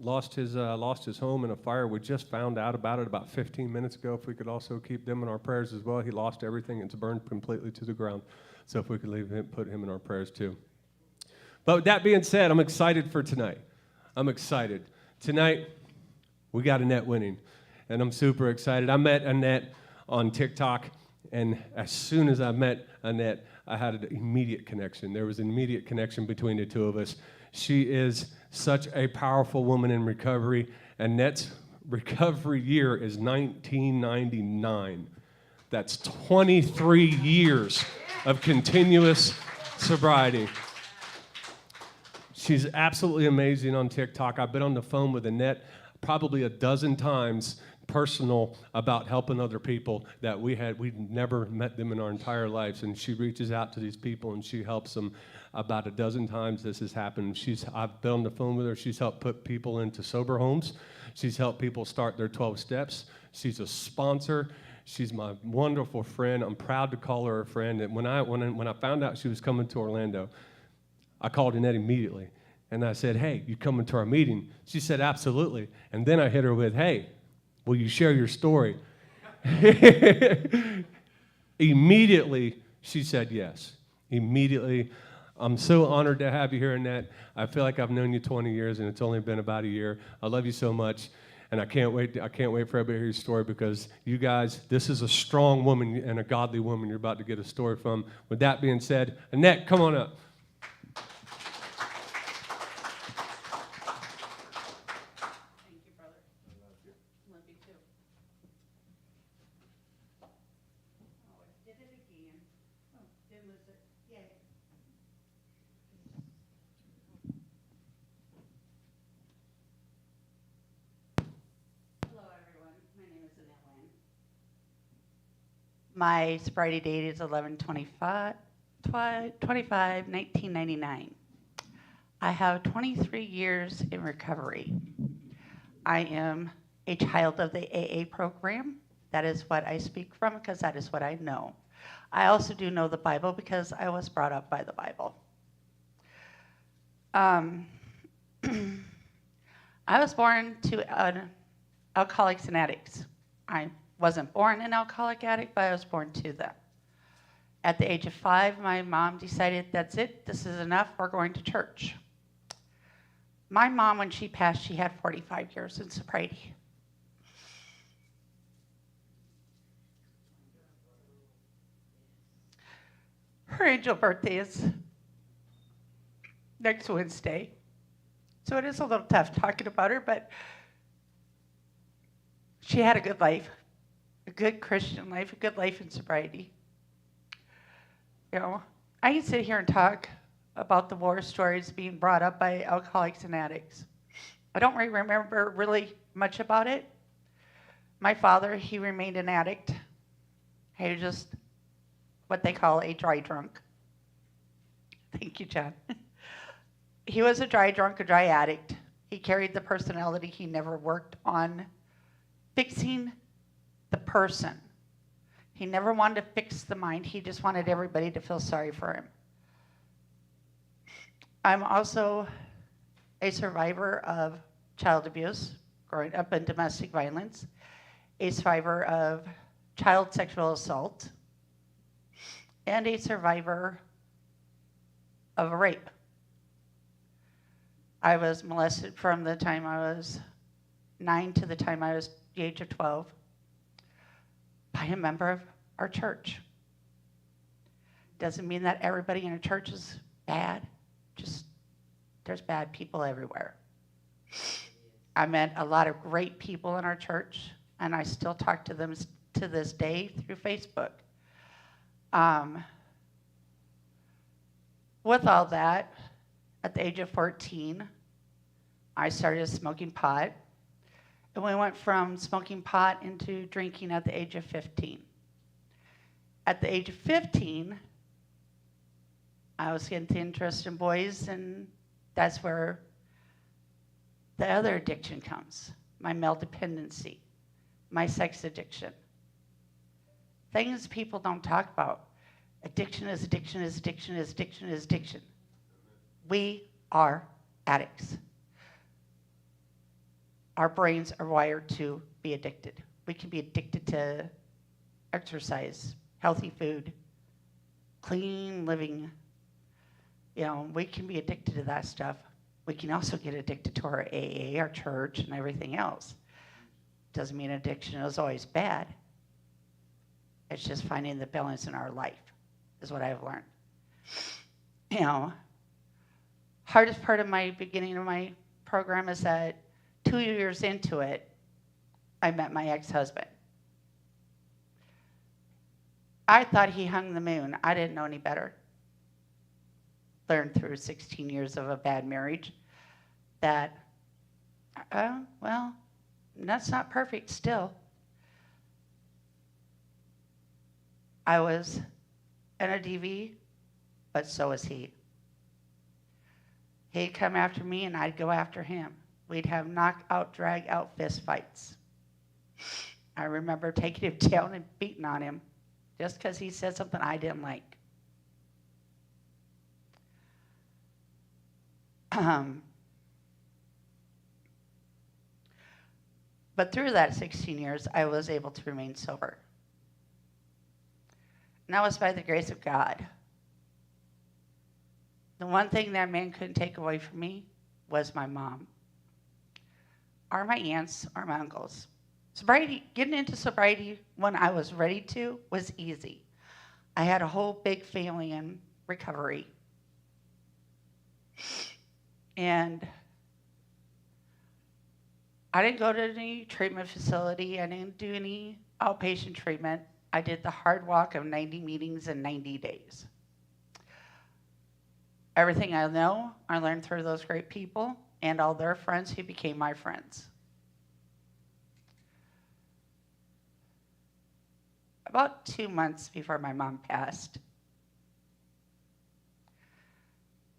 lost his home in a fire. We just found out about it about 15 minutes ago. If we could also keep them in our prayers as well. He lost everything. It's burned completely to the ground. So if we could put him in our prayers too. But with that being said, I'm excited for tonight. I'm excited. Tonight, we got Annette winning, and I'm super excited. I met Annette on TikTok, and as soon as I met Annette, I had an immediate connection. There was an immediate connection between the two of us. She is such a powerful woman in recovery. Annette's recovery year is 1999. That's 23 years of continuous sobriety. She's absolutely amazing on TikTok. I've been on the phone with Annette probably a dozen times personal about helping other people that we'd never met them in our entire lives. And she reaches out to these people and she helps them about a dozen times this has happened. I've been on the phone with her. She's helped put people into sober homes. She's helped people start their 12 steps. She's a sponsor. She's my wonderful friend. I'm proud to call her a friend. And when I found out she was coming to Orlando, I called Annette immediately, and I said, hey, you coming to our meeting? She said, absolutely. And then I hit her with, hey, will you share your story? Immediately, she said yes. Immediately. I'm so honored to have you here, Annette. I feel like I've known you 20 years, and it's only been about a year. I love you so much, and I can't wait for everybody to hear your story because you guys, this is a strong woman and a godly woman you're about to get a story from. With that being said, Annette, come on up. My sobriety date is 11/25/1999. I have 23 years in recovery. I am a child of the AA program. That is what I speak from because that is what I know. I also do know the Bible because I was brought up by the Bible. I was born to alcoholics and addicts. I wasn't born an alcoholic addict, but I was born to them. At the age of 5, my mom decided, that's it, this is enough, we're going to church. My mom, when she passed, she had 45 years in sobriety. Her angel birthday is next Wednesday, so it is a little tough talking about her, but she had a good life. A good Christian life, a good life in sobriety. You know, I can sit here and talk about the war stories being brought up by alcoholics and addicts. I don't really remember really much about it. My father, he remained an addict. He was just what they call a dry drunk. Thank you, John. He was a dry drunk, a dry addict. He carried the personality. He never worked on fixing the person. He never wanted to fix the mind. He just wanted everybody to feel sorry for him. I'm also a survivor of child abuse, growing up in domestic violence, a survivor of child sexual assault, and a survivor of a rape. I was molested from the time I was 9 to the time I was the age of 12. By a member of our church. Doesn't mean that everybody in a church is bad. Just there's bad people everywhere. I met a lot of great people in our church, and I still talk to them to this day through Facebook. With all that, at the age of 14, I started smoking pot. And we went from smoking pot into drinking at the age of 15. At the age of 15, I was getting interested in boys, and that's where the other addiction comes. My male dependency, my sex addiction. Things people don't talk about. Addiction is addiction is addiction is addiction is addiction. We are addicts. our brains are wired to be addicted. We can be addicted to exercise, healthy food, clean living. You know, we can be addicted to that stuff. We can also get addicted to our AA, our church, and everything else. Doesn't mean addiction is always bad. It's just finding the balance in our life, is what I've learned. You know, hardest part of my beginning of my program is that 2 years into it, I met my ex-husband. I thought he hung the moon. I didn't know any better. Learned through 16 years of a bad marriage that, well, that's not perfect still. I was in a DV, but so was he. He'd come after me and I'd go after him. We'd have knockout, drag-out fist fights. I remember taking him down and beating on him just because he said something I didn't like. But through that 16 years, I was able to remain sober. And that was by the grace of God. The one thing that man couldn't take away from me was my mom, or my aunts, or my uncles. Sobriety, getting into sobriety when I was ready to was easy. I had a whole big family in recovery. And I didn't go to any treatment facility. I didn't do any outpatient treatment. I did the hard walk of 90 meetings in 90 days. Everything I know, I learned through those great people and all their friends who became my friends. About 2 months before my mom passed,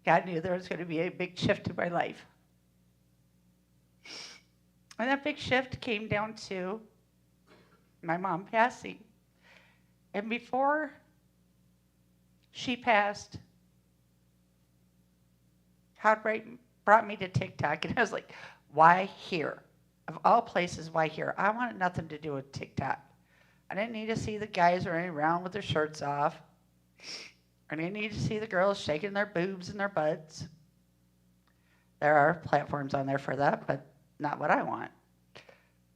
God knew there was going to be a big shift in my life. And that big shift came down to my mom passing. And before she passed, God brought me to TikTok, and I was like, why here? Of all places, why here? I wanted nothing to do with TikTok. I didn't need to see the guys running around with their shirts off. I didn't need to see the girls shaking their boobs and their butts. There are platforms on there for that, but not what I want.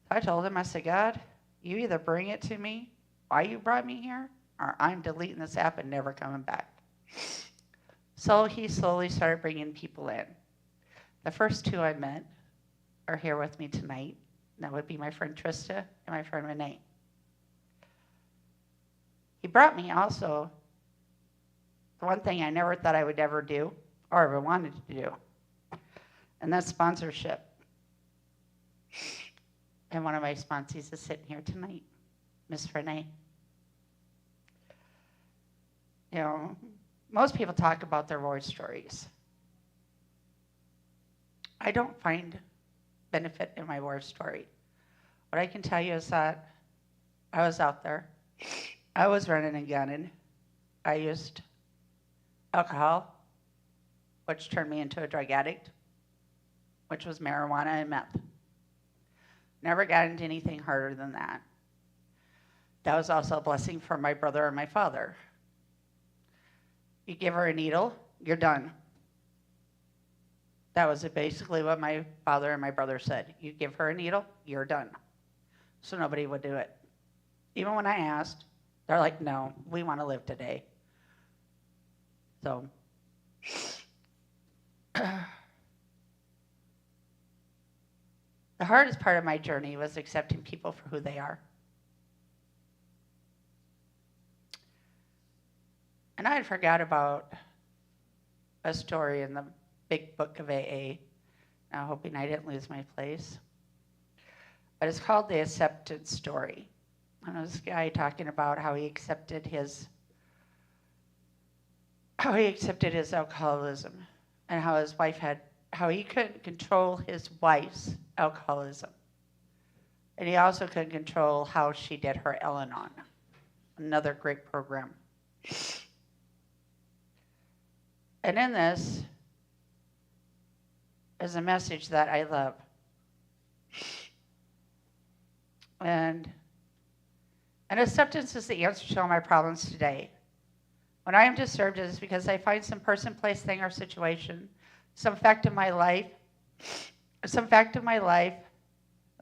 I told him, I said, God, you either bring it to me, why you brought me here, or I'm deleting this app and never coming back. So he slowly started bringing people in. The first two I met are here with me tonight. That would be my friend Trista and my friend Renee. He brought me also the one thing I never thought I would ever do or ever wanted to do, and that's sponsorship. And one of my sponsees is sitting here tonight, Miss Renee. You know, most people talk about their war stories. I don't find benefit in my war story. What I can tell you is that I was out there. I was running and gunning. I used alcohol, which turned me into a drug addict, which was marijuana and meth. Never got into anything harder than that. That was also a blessing for my brother and my father. You give her a needle, you're done. That was basically what my father and my brother said. You give her a needle, you're done. So nobody would do it. Even when I asked, they're like, no, we want to live today. So, the hardest part of my journey was accepting people for who they are. And I had forgot about a story in the big book of AA, now hoping I didn't lose my place. But it's called The Acceptance Story. And this guy talking about how he accepted his alcoholism, and how his wife how he couldn't control his wife's alcoholism. And he also couldn't control how she did her Al-Anon, another great program. And in this is a message that I love. And acceptance is the answer to all my problems today. When I am disturbed, it is because I find some person, place, thing, or situation, some fact of my life,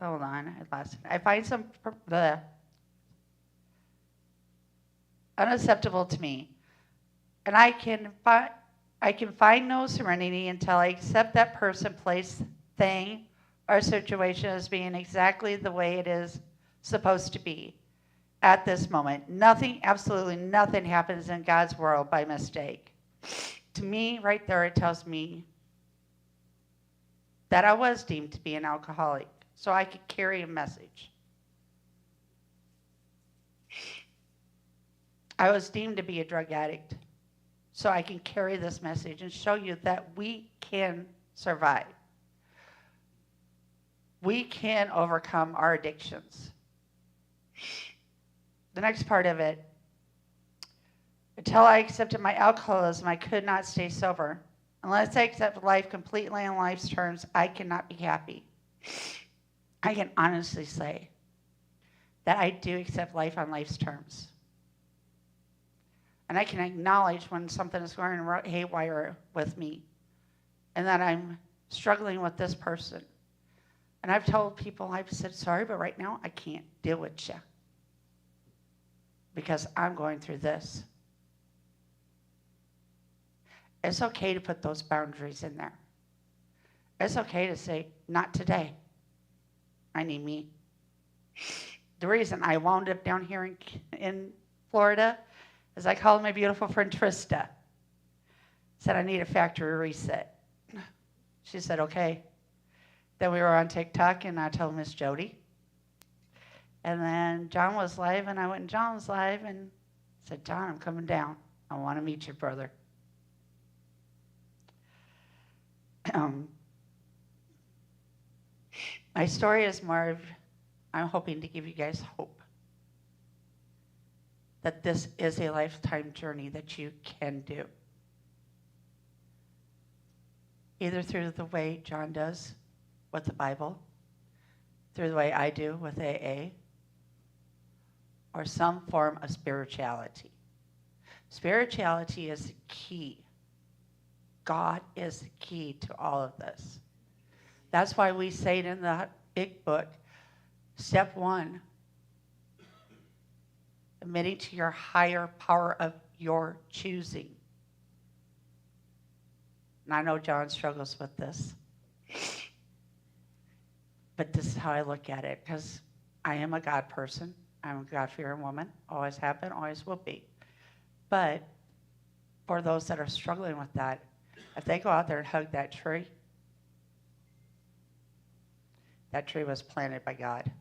hold on, I lost it. I find unacceptable to me. And I can find no serenity until I accept that person, place, thing, or situation as being exactly the way it is supposed to be at this moment. Nothing, absolutely nothing happens in God's world by mistake. To me, right there, it tells me that I was deemed to be an alcoholic, so I could carry a message. I was deemed to be a drug addict, so I can carry this message and show you that we can survive. We can overcome our addictions. The next part of it, until I accepted my alcoholism, I could not stay sober. Unless I accept life completely on life's terms, I cannot be happy. I can honestly say that I do accept life on life's terms. And I can acknowledge when something is going haywire with me and that I'm struggling with this person. And I've told people, I've said, sorry, but right now I can't deal with you because I'm going through this. It's okay to put those boundaries in there. It's okay to say, not today. I need me. The reason I wound up down here in Florida is I called my beautiful friend Trista. Said, I need a factory reset. She said, okay. Then we were on TikTok, and I told Miss Jody. And then John was live, and I went and John was live and said, John, I'm coming down. I want to meet your brother. My story is more of, I'm hoping to give you guys hope that this is a lifetime journey that you can do. Either through the way John does with the Bible, through the way I do with AA, or some form of spirituality. Spirituality is the key. God is the key to all of this. That's why we say it in the big book, step 1, admitting to your higher power of your choosing. And I know John struggles with this. But this is how I look at it, because I am a God person. I'm a God-fearing woman. Always have been, always will be. But for those that are struggling with that, if they go out there and hug that tree was planted by God.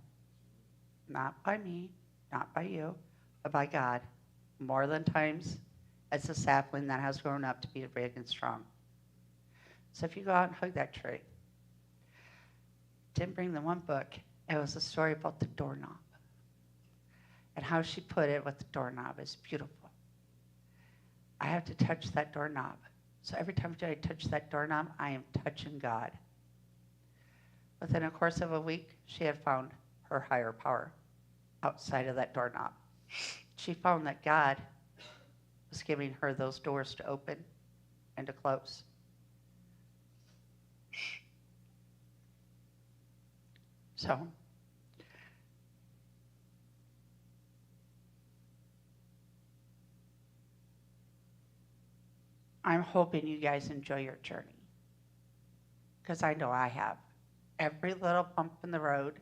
Not by me, not by you, but by God. More than times, it's a sapling that has grown up to be big and strong. So if you go out and hug that tree, didn't bring the one book. It was a story about the doorknob. And how she put it with the doorknob is beautiful. I have to touch that doorknob. So every time I touch that doorknob, I am touching God. Within a course of a week, she had found her higher power outside of that doorknob. She found that God was giving her those doors to open and to close. So, I'm hoping you guys enjoy your journey, because I know I have. Every little bump in the road,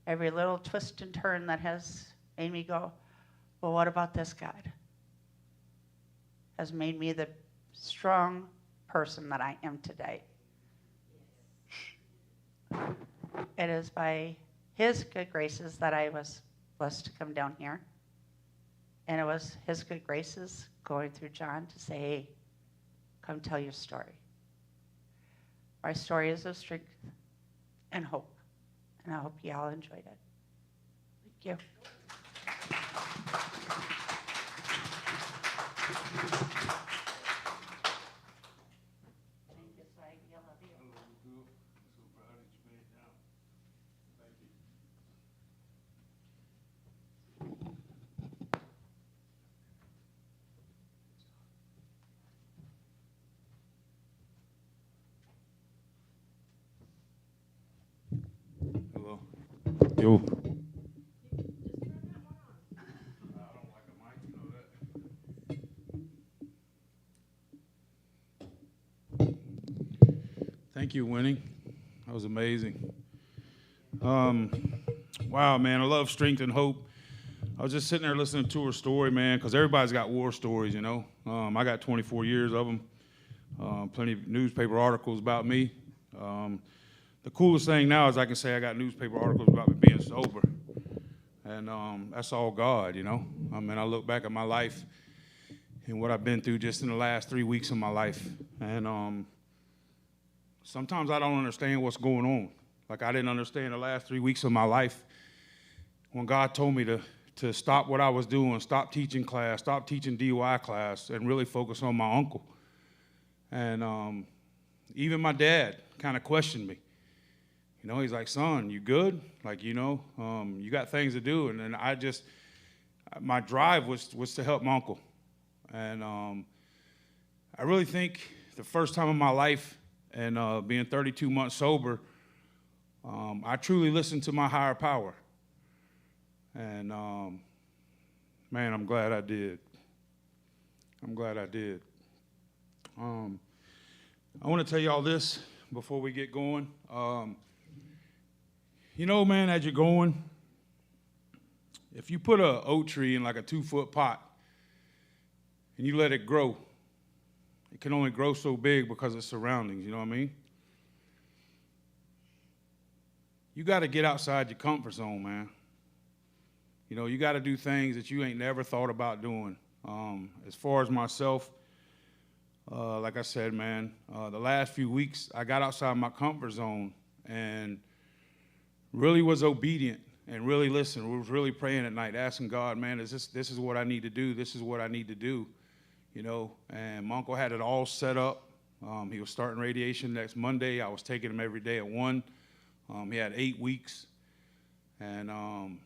every little twist and turn that has made me go, well, what about this God? Has made me the strong person that I am today. It is by His good graces that I was blessed to come down here. And it was His good graces going through John to say, hey, come tell your story. My story is of strength and hope. And I hope you all enjoyed it. Thank you. Yo. Thank you, Winnie. That was amazing. Wow, man, I love Strength and Hope. I was just sitting there listening to her story, man, because everybody's got war stories, you know. I got 24 years of them, plenty of newspaper articles about me. The coolest thing now is I can say I got newspaper articles about me being sober. And that's all God, you know. I mean, I look back at my life and what I've been through just in the last 3 weeks of my life. And sometimes I don't understand what's going on. Like I didn't understand the last 3 weeks of my life when God told me to stop what I was doing, stop teaching class, stop teaching DUI class, and really focus on my uncle. And even my dad kind of questioned me. You know, he's like, son, you good? Like, you know, you got things to do. And then my drive was to help my uncle. And I really think the first time in my life, and being 32 months sober, I truly listened to my higher power. And man, I'm glad I did. I'm glad I did. I want to tell y'all this before we get going. You know, man, as you're going, if you put an oak tree in like a 2-foot pot and you let it grow, it can only grow so big because of surroundings, you know what I mean? You got to get outside your comfort zone, man. You know, you got to do things that you ain't never thought about doing. As far as myself, like I said, man, the last few weeks, I got outside my comfort zone and really was obedient and really listened. Was really praying at night, asking God, man, this is what I need to do. This is what I need to do, you know. And my uncle had it all set up. He was starting radiation next Monday. I was taking him every day at 1. He had 8 weeks. And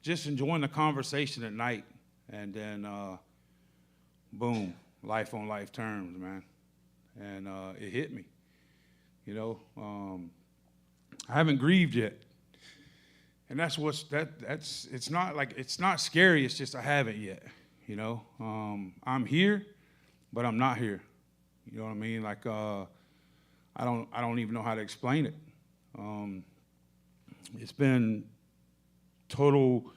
just enjoying the conversation at night. And then, boom, life on life terms, man. And it hit me, you know. I haven't grieved yet. And that's it's not like, it's not scary, it's just I haven't yet, you know. I'm here, but I'm not here. You know what I mean? Like, I don't even know how to explain it. It's been total,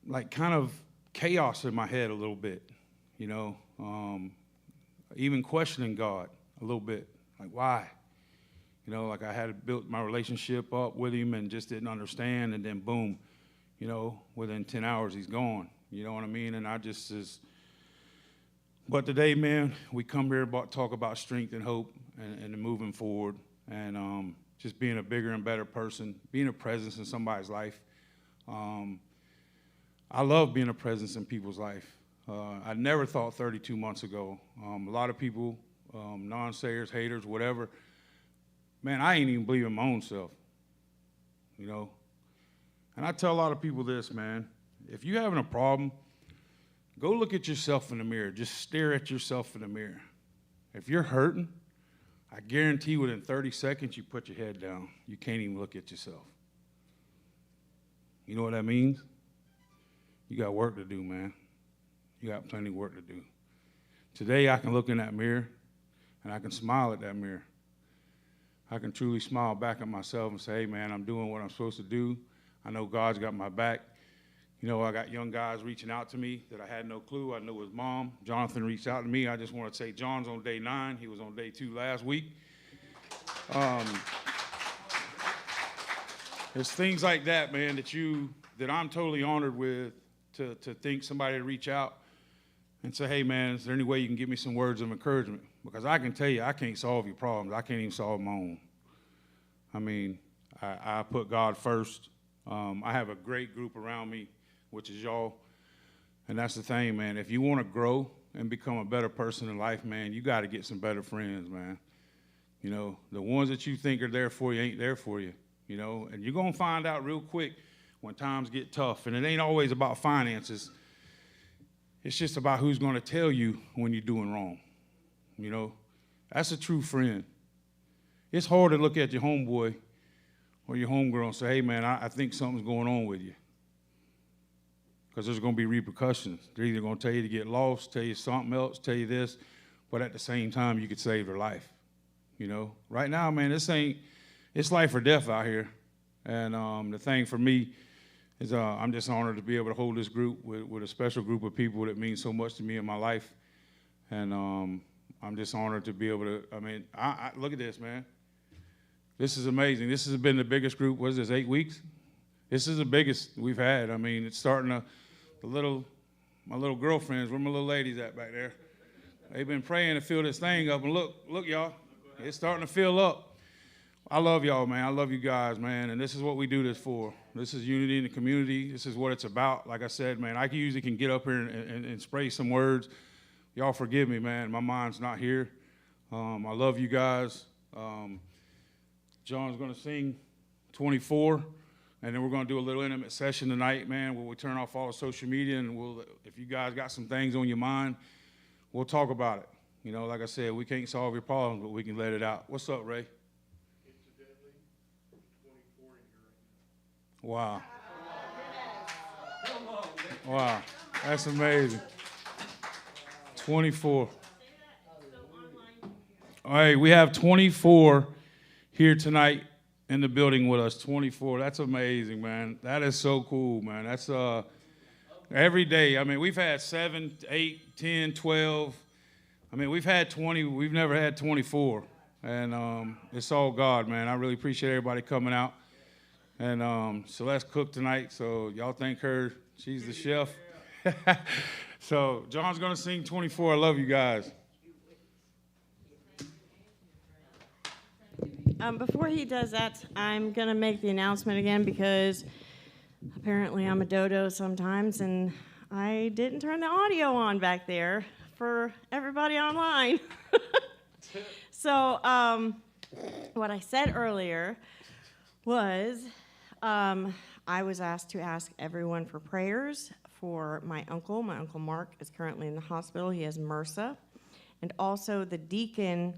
like, kind of chaos in my head a little bit, you know. Even questioning God a little bit, like, why? You know, like I had built my relationship up with him and just didn't understand, and then boom, you know, within 10 hours he's gone. You know what I mean? And I just but today, man, we come here to talk about strength and hope and moving forward, and just being a bigger and better person, being a presence in somebody's life. I love being a presence in people's life. I never thought 32 months ago. A lot of people, non-sayers, haters, whatever, man, I ain't even believe in my own self, you know. And I tell a lot of people this, man, if you're having a problem, go look at yourself in the mirror. Just stare at yourself in the mirror. If you're hurting, I guarantee within 30 seconds you put your head down. You can't even look at yourself. You know what that means? You got work to do, man. You got plenty of work to do. Today I can look in that mirror and I can smile at that mirror. I can truly smile back at myself and say, hey, man, I'm doing what I'm supposed to do. I know God's got my back. You know, I got young guys reaching out to me that I had no clue. I knew his mom. Jonathan reached out to me. I just want to say John's on day 9. He was on day 2 last week. It's things like that, man, that I'm totally honored with to think somebody to reach out and say, hey, man, is there any way you can give me some words of encouragement? Because I can tell you, I can't solve your problems. I can't even solve my own. I mean, I put God first. I have a great group around me, which is y'all. And that's the thing, man. If you want to grow and become a better person in life, man, you got to get some better friends, man. You know, the ones that you think are there for you ain't there for you, you know. And you're going to find out real quick when times get tough. And it ain't always about finances. It's just about who's going to tell you when you're doing wrong. You know, that's a true friend. It's hard to look at your homeboy or your homegirl and say, hey, man, I think something's going on with you. Because there's going to be repercussions. They're either going to tell you to get lost, tell you something else, tell you this, but at the same time, you could save their life. You know, right now, man, it's life or death out here. And the thing for me is I'm just honored to be able to hold this group with a special group of people that mean so much to me in my life. And I'm just honored to be able to, I look at this, man. This is amazing. This has been the biggest group, what is this, 8 weeks? This is the biggest we've had. I mean, it's starting to, my little girlfriends, where my little ladies at back there? They've been praying to fill this thing up, and look, y'all, it's starting to fill up. I love y'all, man. I love you guys, man, and this is what we do this for. This is unity in the community. This is what it's about. Like I said, man, I usually can get up here and spray some words. Y'all forgive me, man. My mind's not here. I love you guys. John's going to sing 24, and then we're going to do a little intimate session tonight, man, where we turn off all the social media, and if you guys got some things on your mind, we'll talk about it. You know, like I said, we can't solve your problems, but we can let it out. What's up, Ray? Incidentally, there's 24 in here right now. Wow. Wow. That's amazing. 24. All right, we have 24 here tonight in the building with us. 24. That's amazing, man. That is so cool, man. That's every day. I mean, we've had 7, 8, 10, 12. I mean, we've had 20. We've never had 24. And it's all God, man. I really appreciate everybody coming out. And Celeste cooked tonight, so y'all thank her. She's the chef. So John's going to sing 24. I love you guys. Before he does that, I'm going to make the announcement again because apparently I'm a dodo sometimes, and I didn't turn the audio on back there for everybody online. So what I said earlier was I was asked to ask everyone for prayers for my uncle. My Uncle Mark is currently in the hospital. He has MRSA. And also the deacon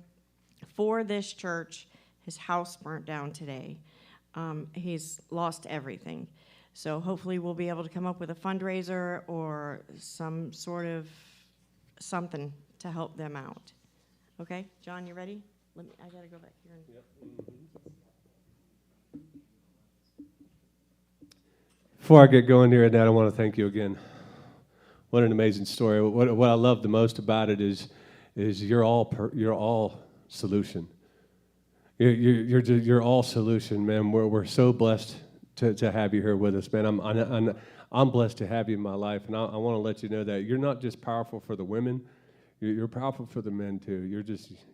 for this church, his house burnt down today. He's lost everything. So hopefully we'll be able to come up with a fundraiser or some sort of something to help them out. Okay, John, you ready? I gotta go back here. Before I get going here, Dad, I want to thank you again. What an amazing story. What I love the most about it is you're all solution. You're all solution, man. We're so blessed to have you here with us, man. I'm blessed to have you in my life, and I want to let you know that you're not just powerful for the women. You're powerful for the men too.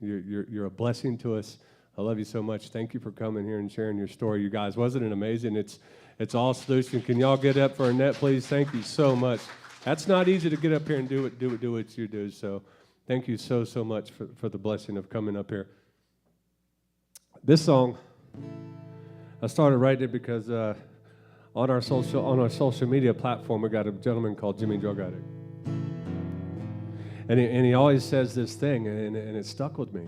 You're a blessing to us. I love you so much. Thank you for coming here and sharing your story, you guys. Wasn't it amazing? It's all solution. Can y'all get up for Annette, please? Thank you so much. That's not easy to get up here and do what you do. So thank you so much for the blessing of coming up here. This song, I started writing it because on our social media platform, we got a gentleman called Jimmy Drug Addict. And he always says this thing, and it stuck with me.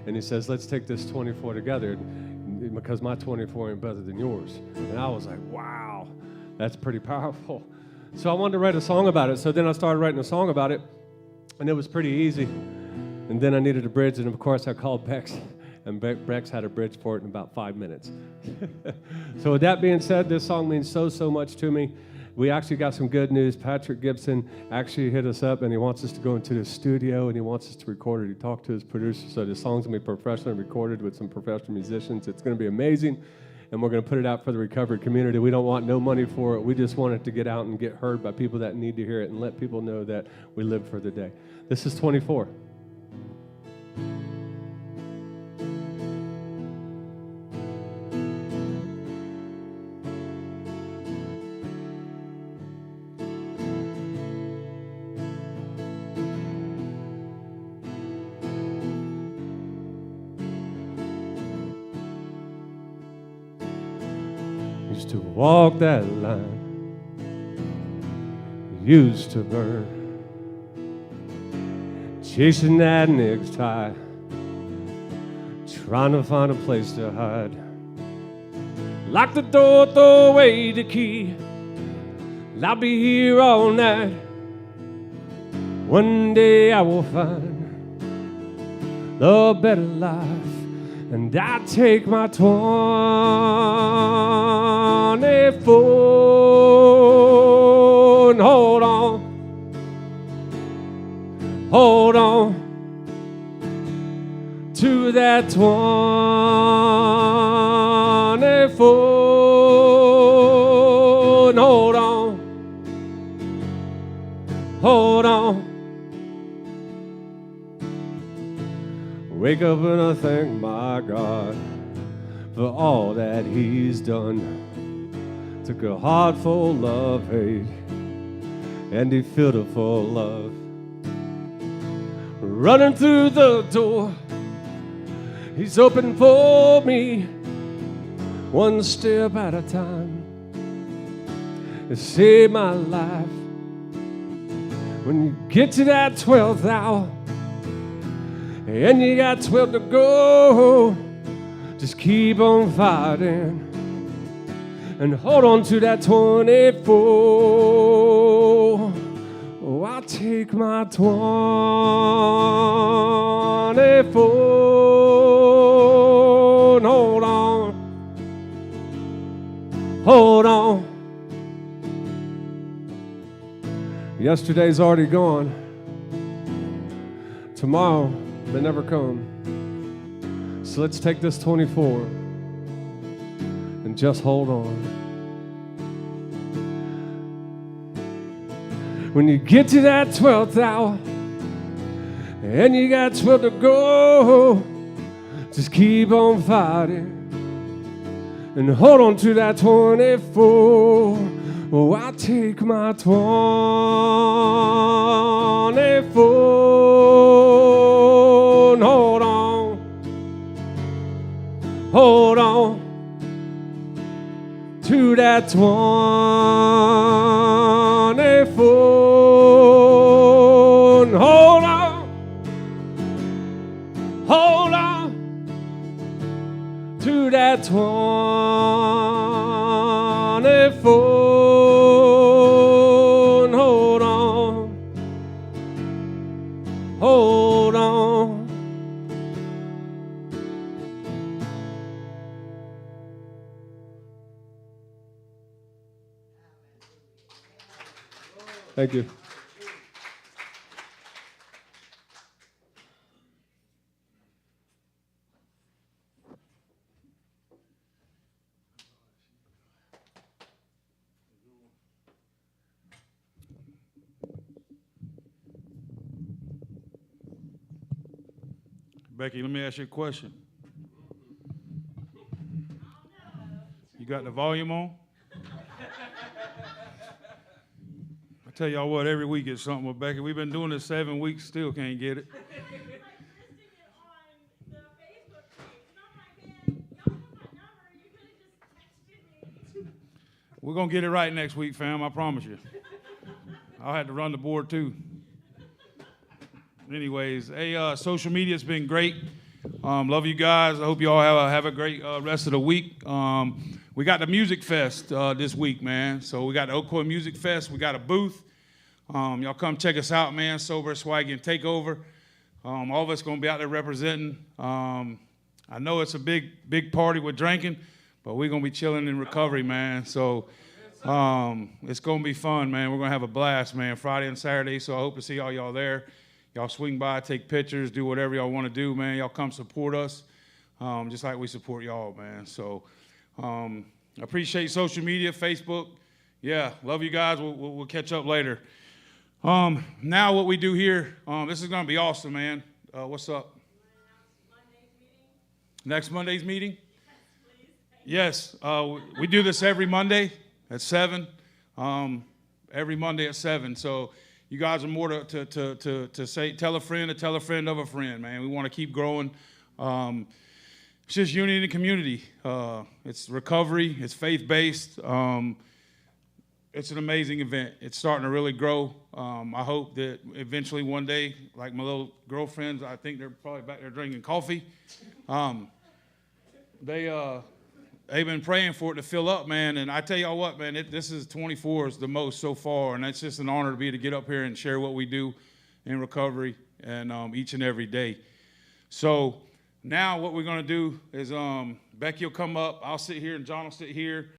And he says, let's take this 24 together, because my 24 ain't better than yours. And I was like, wow, that's pretty powerful. So I wanted to write a song about it. So then I started writing a song about it, and it was pretty easy. And then I needed a bridge, and of course I called Bex, and Bex had a bridge for it in about 5 minutes. So with that being said, this song means so much to me. We actually got some good news. Patrick Gibson actually hit us up, and he wants us to go into the studio, and he wants us to record it. He talked to his producer, so the song's going to be professionally recorded with some professional musicians. It's going to be amazing, and we're going to put it out for the recovered community. We don't want no money for it. We just want it to get out and get heard by people that need to hear it and let people know that we live for the day. This is 24. Used to walk that line, used to burn, chasing that next high, trying to find a place to hide. Lock the door, throw away the key. I'll be here all night. One day I will find the better life, and I take my 24 and hold on to that 24 and hold on. Wake up and I thank my God for all that He's done. Took a heart full of hate and He filled it full of love. Running through the door, He's open for me, one step at a time. It saved my life. When you get to that 12th hour and you got 12 to go, just keep on fighting and hold on to that 24. Oh, I'll take my 24 and hold on. Yesterday's already gone. Tomorrow may never come. So let's take this 24 and just hold on. When you get to that 12th hour and you got 12 to go, just keep on fighting and hold on to that 24. Oh, I'll take my 24 and hold on to that 24 and hold on to that 24. Hold on. Thank you. Becky, let me ask you a question. You got the volume on? I tell y'all what, every week it's something with Becky. We've been doing this 7 weeks, still can't get it. We're going to get it right next week, fam, I promise you. I'll have to run the board too. Anyways, hey, social media's been great. Love you guys. I hope you all have a great rest of the week. We got the Music Fest this week, man. So we got the Ocoee Music Fest. We got a booth. Y'all come check us out, man. Soberisswaggy and Takeover. All of us going to be out there representing. I know it's a big party with drinking, but we're going to be chilling in recovery, man. So it's going to be fun, man. We're going to have a blast, man, Friday and Saturday. So I hope to see all y'all there. Y'all swing by, take pictures, do whatever y'all want to do, man. Y'all come support us, just like we support y'all, man. So appreciate social media, Facebook. Yeah, love you guys. We'll catch up later. Now what we do here, this is going to be awesome, man. What's up? Next Monday's meeting? Yes, we do this every Monday at 7. Every Monday at 7. So you guys are more to say, tell a friend of a friend, man. We want to keep growing. It's just unity in the community. It's recovery. It's faith-based. It's an amazing event. It's starting to really grow. I hope that eventually one day, like my little girlfriends, I think they're probably back there drinking coffee. they've been praying for it to fill up, man. And I tell y'all what, man, this is 24 is the most so far, and it's just an honor to get up here and share what we do in recovery and each and every day. So now what we're gonna do is Becky will come up, I'll sit here, and John will sit here.